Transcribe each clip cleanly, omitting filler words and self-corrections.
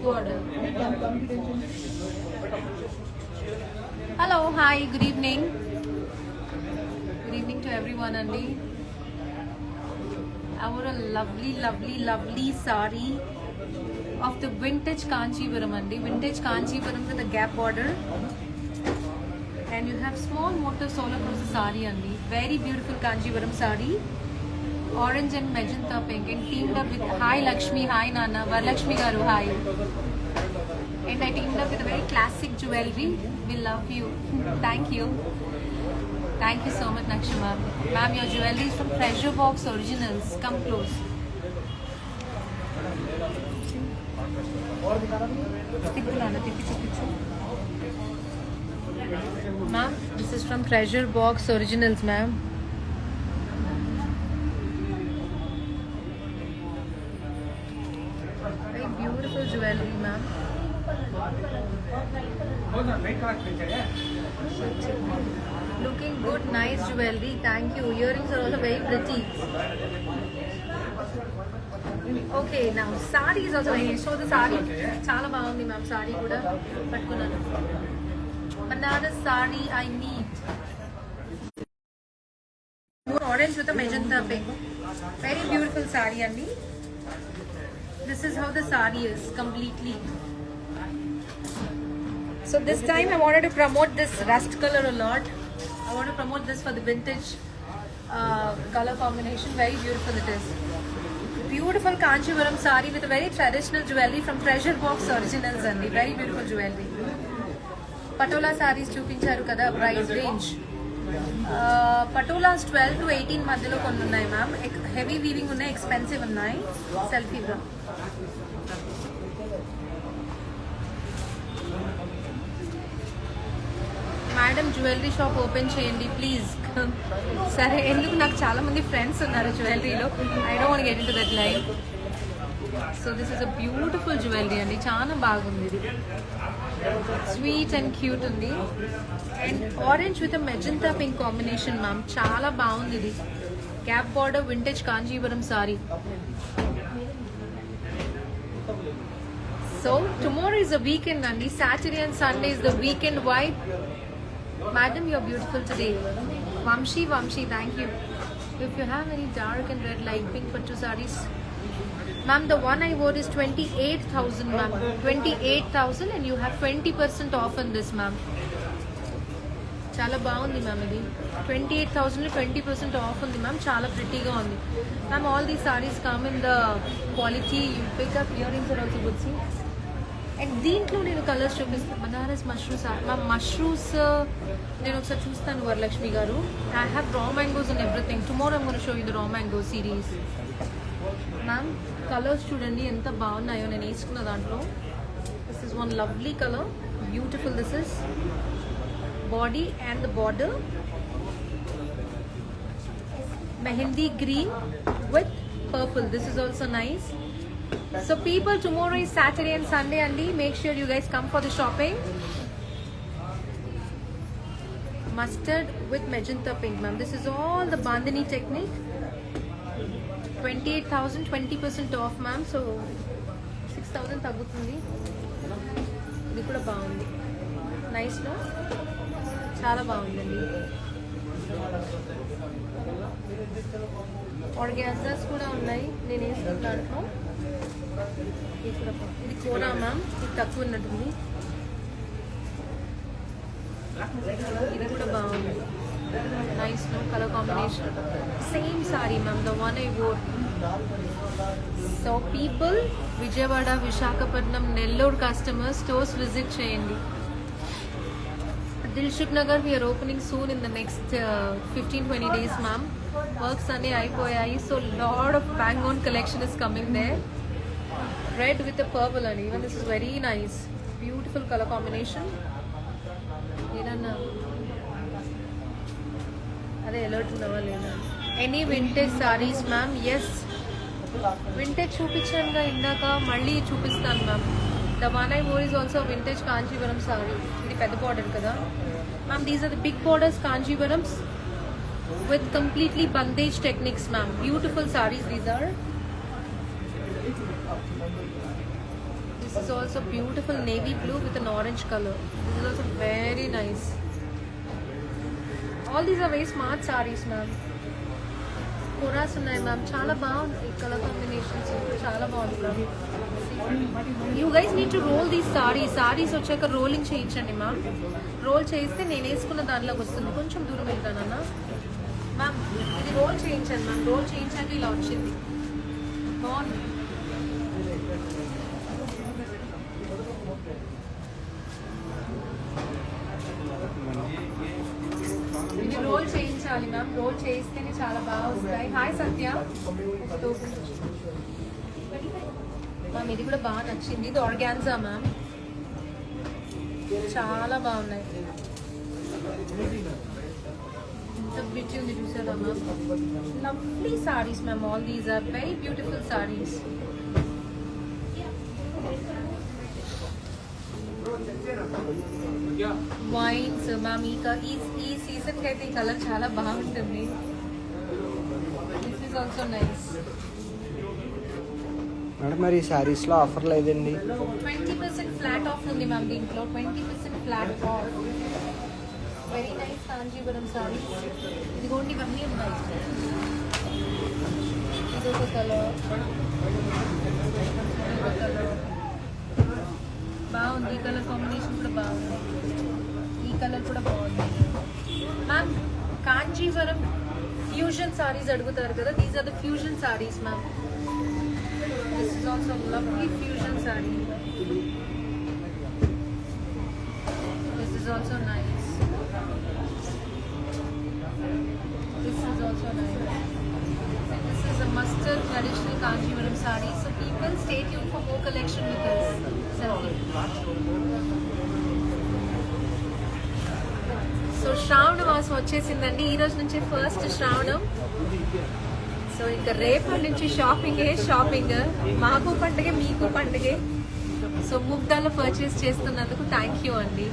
border. Hello, hi, good evening. Good evening to everyone, Andy. I wore a lovely sari of the vintage Kanchipuram, Andy. Vintage Kanchipuram with a gap border. And you have small motifs all across the sari, Andy. Very beautiful Kanchipuram sari. Orange and magenta pink and teamed up with hi Lakshmi, hi Nana, Varalakshmi garu, hi. And I teamed up with a very classic jewelry. We love you. Thank you. Thank you so much, Nakshima. Ma'am, your jewelry is from Treasure Box Originals. Come close. Ma'am, this is from Treasure Box Originals, ma'am. Very beautiful jewelry, ma'am. Looking good, nice jewelry. Thank you. Earrings are also very pretty. Okay, now sari is also very nice. So the sari, chala baagundi ma'am. Sari kuda pattukunnanu. Banaras sari I need. More orange with a magenta pink. Very beautiful sari, Andy. This is how the sari is completely. So this time I wanted to promote this rust color a lot. I want to promote this for the vintage color combination. Very beautiful it is. Beautiful Kanchipuram sari with a very traditional jewelry from Treasure Box Originals, Andy. Very beautiful jewelry. Patola sarees చూపించారు కదా price range. Patolas 12 to 18 మధ్యలో కొన్ని ఉన్నాయి ma'am. Heavy weaving ఉన్నాయి, expensive ఉన్నాయి. Selfie bro. Madam jewellery shop open చేయండి please. సరే, ఎందుకు నాకు చాలా మంది ఫ్రెండ్స్ ఉన్నారు జ్యువెలరీలో. I don't want get into that line. So this is a beautiful jewellery అండి. చాలా బాగుంది ఇది. స్వీట్ అండ్ క్యూట్ ఉంది. And orange with magenta pink combination ma'am. చాలా బాగుంది ఇది. Gap border vintage Kanchipuram sari. So tomorrow is a weekend అండి. Saturday and Sunday is the weekend vibe. Madam, you're beautiful today. Vamshi, thank you. If you have any dark and red light pink pattu sarees, ma'am, the one I wore is 28,000, ma'am. 28,000 and you have 20% off on this, ma'am. Chala baagundi, ma'am. Idi 28,000 lo 20% off undi, ma'am. Chala pretty ga undi, ma'am. All these sarees come in the quality. You pick up earrings are also good, see. And దీంట్లో నేను colours చూపిస్తాను. Banaras mushrooms ma'am. Mushrooms నేను ఒకసారి చూస్తాను వరలక్ష్మి గారు. I have రా mangoes and everything. Tomorrow I'm gonna show you the raw mango series. Ma'am colours చూడండి ఎంత బాగున్నాయో నేను వేసుకున్న దాంట్లో. This is one lovely colour. Beautiful. This is body and the border mehndi green with purple. This is also nice. So people, tomorrow is Saturday and Sunday, Andy. Make sure you guys come for the shopping. Mustard with magenta pink, ma'am. This is all the bandhani technique. 28,000, 20% off, ma'am. So 6,000 tagutundi. Idi kuda baagundi. Nice, no? Chala baagundandi. Organzas kuda unnai. Nenu వేసుకున్న దాంట్లో ఇది Kona ma'am. ఇది తక్కువ ఉన్నట్టుంది. ఇది కూడా బాగుంది. Nice no colour combination. Same sari ma'am, the one I wore. So people, Vijayawada, Visakhapatnam, Nellore customers stores visit చేయండి. Dilsukhnagar we are opening soon in the next 15-20 days, ma'am. Works అన్నీ అయిపోయాయి. So lot of bang on collection is coming there. Red with the purple, and even this is very nice. Beautiful color combination. Edana ade alert unnava lena. Any vintage sarees, ma'am? Yes, vintage చూపించాను గా ఇందాక, మళ్ళీ చూపిస్తాను ma'am. The one I wore is also vintage Kanchipuram saree. ఇది పెద్ద border కదా ma'am. These are the big borders Kanchipurams with completely bandage techniques, ma'am. Beautiful sarees these are. This is also beautiful navy blue with an orange color. This is also very nice. All these are very smart sarees, ma'am. Koras ఉన్నాయి ma'am, చాలా బాగుంది colour combinations, చాలా బాగుంది ma'am. You guys need to roll these sarees వచ్చాక rolling చేయించండి ma'am. Role చేస్తే నేను వేసుకున్న దానిలోకి వస్తుంది. కొంచెం దూరం వెళ్తానన్నా మ్యామ్, ఇది రోల్ చేయించండి మ్యామ్. రోల్ చేయించాక ఇలా వచ్చింది, బాగుంది. ఇది రోల్ చేయించాలి మ్యామ్, రోల్ చేయిస్తేనే చాలా బాగా వస్తాయి. హాయ్ సత్య మ్యామ్, ఇది కూడా బాగా నచ్చింది. ఇది ఆర్గాన్జా మ్యామ్, చాలా బాగున్నాయి. ఇంత బ్రిడ్జ్ ఉంది చూసారా ma'am. Lovely sarees ma'am, all these are very beautiful sarees. Wines ma'am, ఈ సీజన్కి అయితే ఈ కలర్ చాలా బాగుంటుంది. This is also nice madam. మరి శారీస్లో ఆఫర్ లేదండి? 20% ఫ్లాట్ ఆఫ్ ఉంది మ్యామ్ దీంట్లో. 20% flat of. Very nice Kanjeevaram sorry. ఇదిగోండి ఇవన్నీ ఉన్నాయి. ఇదొక కలర్, ఇదొక కలర్ బాగుంది. ఈ కలర్ కాంబినేషన్ కూడా బాగుంది. ఈ కలర్ కూడా బాగుంది మ్యామ్. కాంజీవరం ఫ్యూజన్ సారీస్ అడుగుతారు కదా, these are the fusion sarees ma'am. This is also lovely fusion saree. This is also nice. This is also nice. This is a mustard traditional Kanchivaram saree. So people, stay tuned for more collection with us. So శ్రావణ మాసం వచ్చేసిందండి. ఈ రోజు నుంచి first శ్రావణం. So ఇంకా రేపటి నుంచి షాపింగ్. మాకు పండుగ, మీకు పండుగే. సో ముగ్ధాలో పర్చేస్ చేస్తున్నందుకు థ్యాంక్ యూ అండి.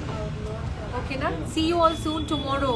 ఓకేనా, see you all soon tomorrow.